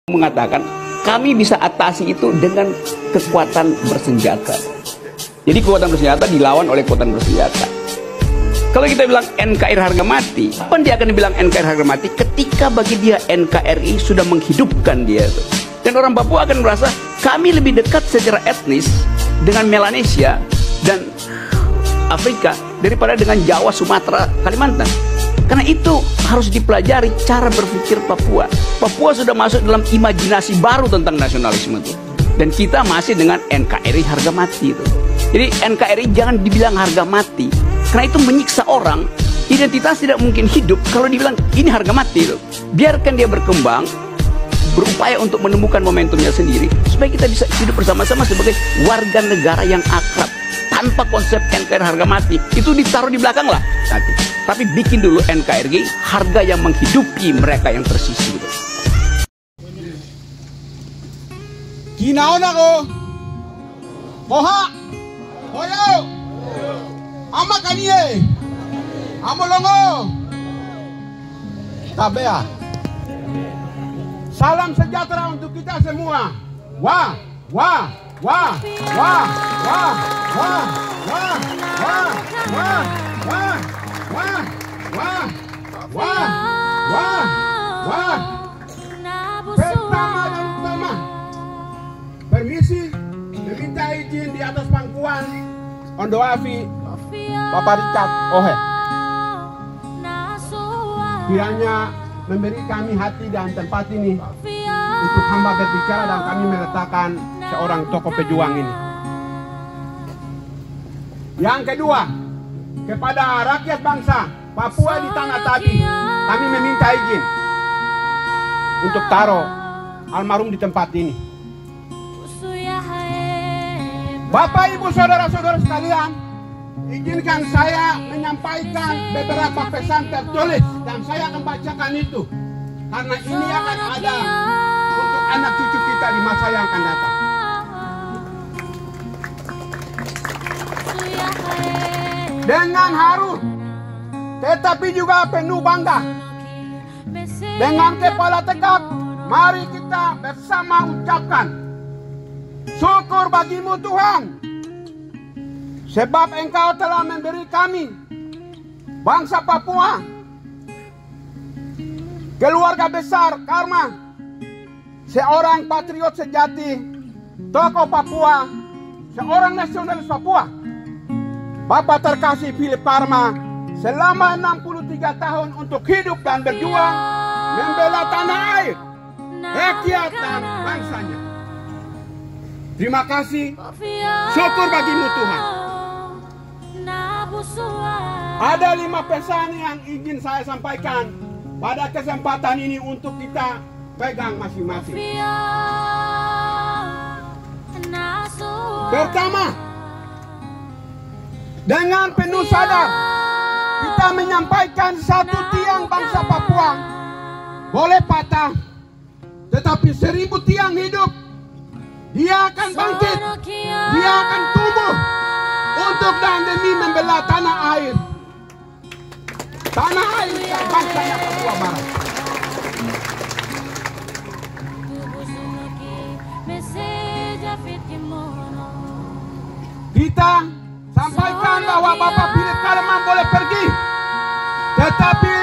mengatakan kami bisa atasi itu dengan kekuatan bersenjata. Jadi kekuatan bersenjata dilawan oleh kekuatan bersenjata. Kalau kita bilang NKRI harga mati, kapan dia akan bilang NKRI harga mati? Ketika bagi dia NKRI sudah menghidupkan dia. Dan orang Papua akan merasa kami lebih dekat secara etnis dengan Melanesia dan Afrika daripada dengan Jawa, Sumatera, Kalimantan. Karena itu harus dipelajari cara berpikir Papua. Papua sudah masuk dalam imajinasi baru tentang nasionalisme itu. Dan kita masih dengan NKRI harga mati itu. Jadi NKRI jangan dibilang harga mati. Karena itu menyiksa orang. Identitas tidak mungkin hidup kalau dibilang ini harga mati itu. Biarkan dia berkembang, berupaya untuk menemukan momentumnya sendiri, supaya kita bisa hidup bersama-sama sebagai warga negara yang akrab. Tanpa konsep NKRI harga mati, itu ditaruh di belakang lah nanti. Tapi bikin dulu NKRI harga yang menghidupi mereka yang tersisih gitu. Kinaon ako, moha, hoyo, ama kaniye, amo longo, tabea. Salam sejahtera untuk kita semua. Wah, wah, wah, wah, wah, wah, wah, wah, wah, wah, wah, wah, wah, wah, wah. Pertama dan utama, permisi meminta izin di atas pangkuan Ondo Afi Bapak Richard Ohe. Kiranya memberi kami hati dan tempat ini untuk hamba berbicara dan kami meletakkan seorang tokoh pejuang ini. Yang kedua, kepada rakyat bangsa Papua di tanah tadi, kami meminta izin untuk taruh almarhum di tempat ini. Bapak, Ibu, saudara-saudara sekalian, izinkan saya menyampaikan beberapa pesan tertulis dan saya akan bacakan itu. Karena ini akan ada untuk anak cucu kita di masa yang akan datang. Dengan haru, tetapi juga penuh bangga. Dengan kepala tegap, mari kita bersama ucapkan syukur bagimu Tuhan. Sebab Engkau telah memberi kami, bangsa Papua, keluarga besar Karma, seorang patriot sejati, tokoh Papua, seorang nasionalis Papua. Bapak terkasih Philip Karma selama 63 tahun untuk hidup dan berjuang membela tanah air, rakyat dan bangsanya. Terima kasih, syukur bagimu Tuhan. Ada 5 pesan yang ingin saya sampaikan pada kesempatan ini untuk kita pegang masing-masing. Pertama, dengan penuh sadar kita menyampaikan satu tiang bangsa Papua boleh patah, tetapi 1000 tiang hidup. Dia akan bangkit, dia akan tumbuh untuk dan demi membela tanah air. Tanah air dan bangsanya Papua Barat. Kita sampaikan bahwa Bapak Philip Karma boleh pergi, tetapi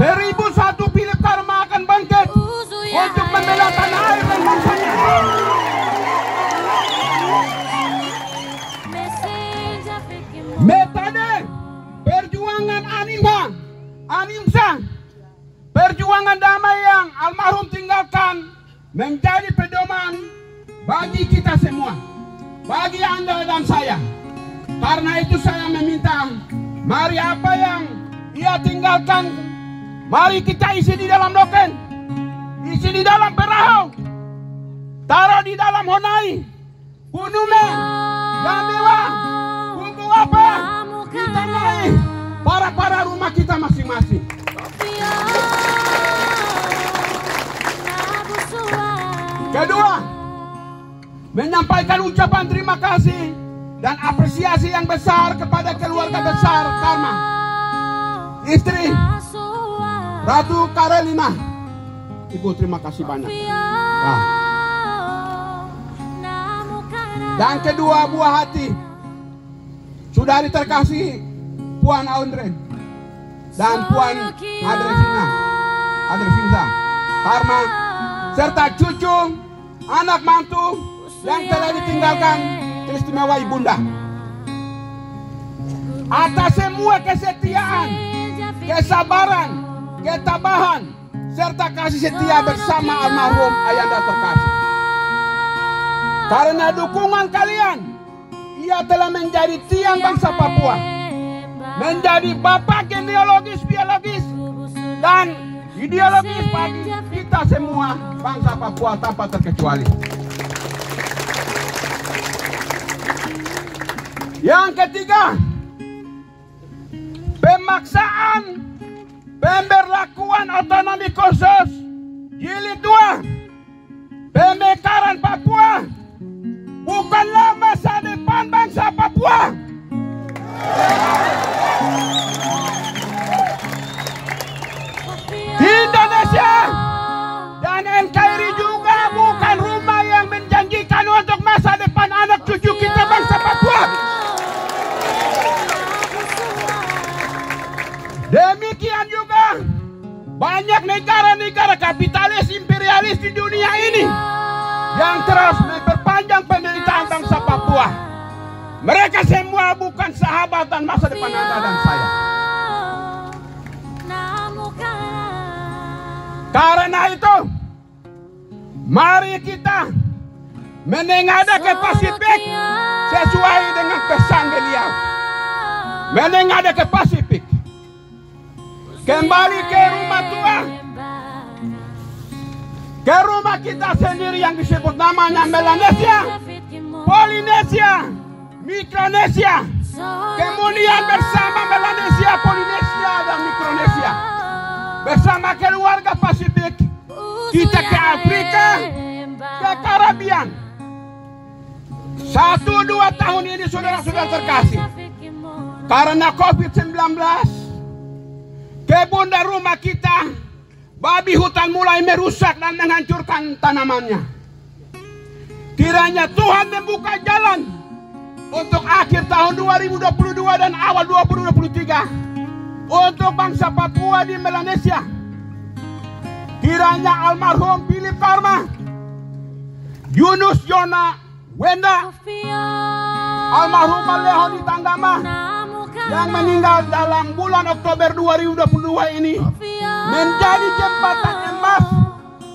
1001 Philip Karma akan bangkit untuk membela tanah air dan bangsanya. Metode perjuangan Animsa, perjuangan damai yang almarhum tinggalkan menjadi pedoman bagi kita semua, bagi Anda dan saya. Karena itu saya meminta, mari apa yang ia tinggalkan, mari kita isi di dalam loken, isi di dalam perahu, taruh di dalam honai, kunume, gamewa, kuku apa, kita naik para rumah kita masing-masing. Kedua, menyampaikan ucapan terima kasih dan apresiasi yang besar kepada keluarga besar Karma, istri Ratu Karelina. Ibu terima kasih banyak. Dan kedua buah hati, saudari terkasih Puan Audrey dan Puan Adrevinza Karma, serta cucu, anak mantu yang telah ditinggalkan teristimewa ibunda. Atas semua kesetiaan, kesabaran, ketabahan, serta kasih setia bersama almarhum Ayanda terkasih. Karena dukungan kalian, ia telah menjadi tiang bangsa Papua, menjadi bapak genealogis, biologis, dan ideologis bagi kita semua bangsa Papua tanpa terkecuali. Yang ketiga, pemaksaan pemberlakuan otonomi khusus jilid 2, pemekaran Papua bukanlah masa depan bangsa Papua. Di Indonesia dan NKRI juga bukan rumah yang menjanjikan untuk masa depan anak cucu kita bangsa Papua. Demikian juga banyak negara-negara kapitalis imperialis di dunia ini yang terus memperpanjang penderitaan bangsa Papua. Mereka semua bukan sahabat dan masa depan Anda dan saya. Karena itu, mari kita menengadah ke Pasifik sesuai dengan pesan beliau. Menengadah ke Pasifik, kembali ke rumah tua, ke rumah kita sendiri yang disebut namanya Melanesia, Polinesia, Mikronesia, kemudian bersama Melanesia, Polinesia, dan Mikronesia, bersama keluarga Pasifik, kita ke Afrika, ke Karibian. 1-2 tahun ini saudara-saudara terkasih, karena COVID-19, kebun dan rumah kita, babi hutan mulai merusak dan menghancurkan tanamannya. Kiranya Tuhan membuka jalan untuk akhir tahun 2022 dan awal 2023 untuk bangsa Papua di Melanesia. Kiranya almarhum Philip Karma, Yunus Yona Wenda, almarhum Leoni Tanggama yang meninggal dalam bulan Oktober 2022 ini menjadi jembatan emas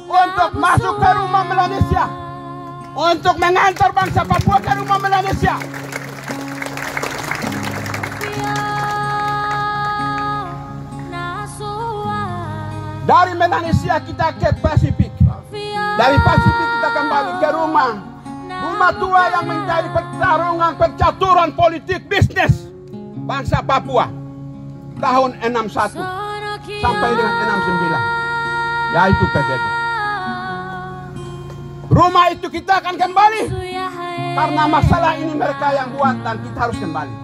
untuk masuk ke rumah Melanesia, untuk mengantar bangsa Papua ke rumah Melanesia. Dari Melanesia kita ke Pasifik, dari Pasifik kita kembali ke rumah tua yang menjadi pertarungan percaturan politik bisnis bangsa Papua tahun 61 sampai dengan 69, yaitu PBB. Rumah itu kita akan kembali karena masalah ini mereka yang buat dan kita harus kembali.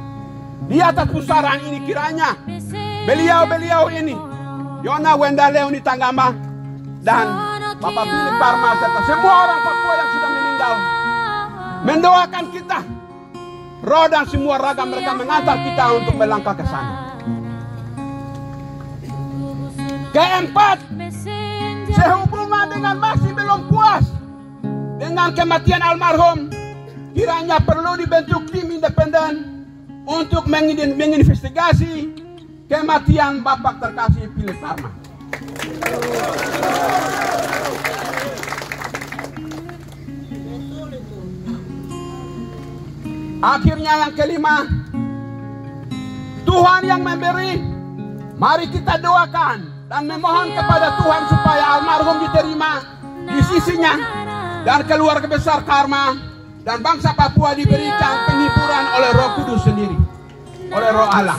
Di atas pusaran ini kiranya beliau-beliau ini, Yona Wenda Leoni Tanggama dan Bapak Philip Karma serta semua orang Papua yang sudah meninggal mendoakan kita, roh dan semua raga mereka mengantar kita untuk melangkah ke sana. Keempat, sehubungan dengan masih belum puas dengan kematian almarhum, kiranya perlu dibentuk tim independen untuk menginvestigasi kematian Bapak terkasih Philip Karma. Akhirnya yang kelima, Tuhan yang memberi, mari kita doakan dan memohon kepada Tuhan supaya almarhum diterima di sisinya dan keluarga besar Karma dan bangsa Papua diberikan penghiburan oleh Roh Kudus sendiri, oleh Roh Allah.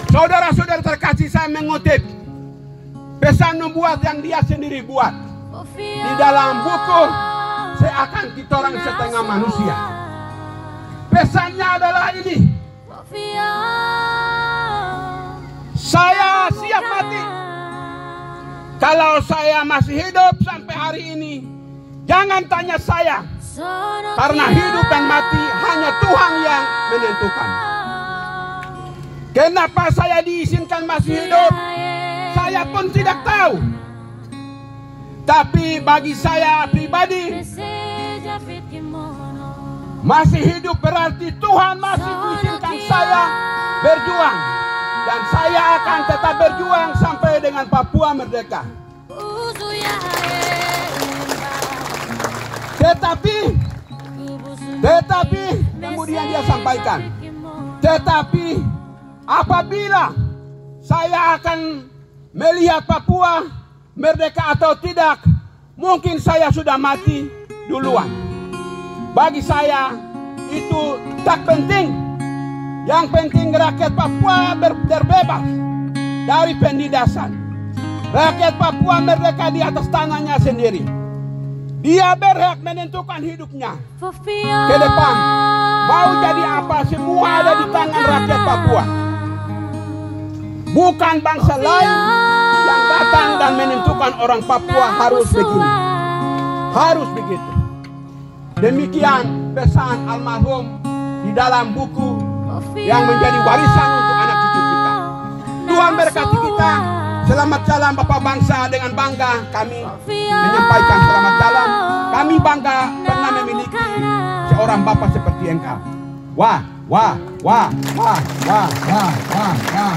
Saudara-saudara terkasih, saya mengutip pesan nubuat yang dia sendiri buat di dalam buku Seakan Kita Orang Setengah Manusia. Pesannya adalah ini: saya siap mati kalau saya masih hidup sampai hari hari ini, jangan tanya saya, karena hidup dan mati hanya Tuhan yang menentukan. Kenapa saya diizinkan masih hidup? Saya pun tidak tahu. Tapi bagi saya pribadi, masih hidup berarti Tuhan masih mengizinkan saya berjuang. Dan saya akan tetap berjuang sampai dengan Papua merdeka. Tetapi kemudian dia sampaikan, tetapi apabila saya akan melihat Papua merdeka atau tidak, mungkin saya sudah mati duluan. Bagi saya itu tak penting. Yang penting rakyat Papua terbebas dari penindasan. Rakyat Papua merdeka di atas tanahnya sendiri. Dia berhak menentukan hidupnya ke depan. Mau jadi apa, semua ada di tangan rakyat Papua. Bukan bangsa lain yang datang dan menentukan orang Papua harus begini, harus begitu. Demikian pesan almarhum di dalam buku yang menjadi warisan untuk anak cucu kita. Tuhan berkati kita. Selamat jalan Bapak bangsa. Dengan bangga kami menyampaikan selamat jalan. Kami bangga pernah memiliki seorang Bapak seperti engkau. Wah, wah, wah, wah, wah, wah, wah, wah.